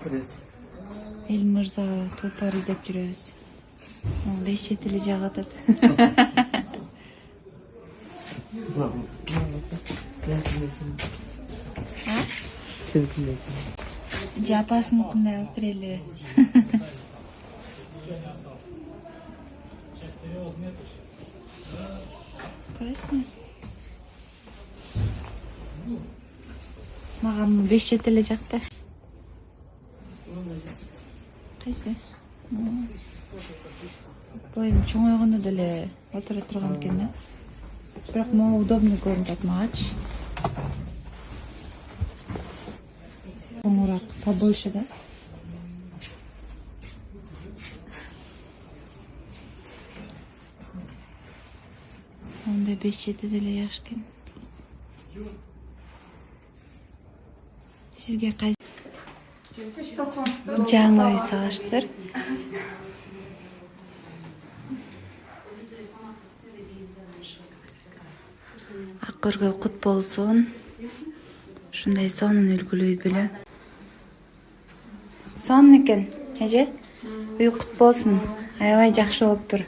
киребиз. Эл мырза топар издеп жүрөбүз. 5 чет эле жагып атат. Жапасыныкындай алып берели. Кайсы? Мага 5 чет эле жакты. Кайсы? Бул эми чоңойгондо деле отура турган экен да. Бирок могу удобно көрүнүп атат магачы. Чоңураак, побольше да. Онда 5 чети деле жакшы экен. Сизге кайсы? Жаңы үй салыштыр. Акыргы кут болсун. Ушундай сонун үлгүлүү бүлө. Сонун экен, эже. Үй кут болсун. Аябай жакшы болуптур.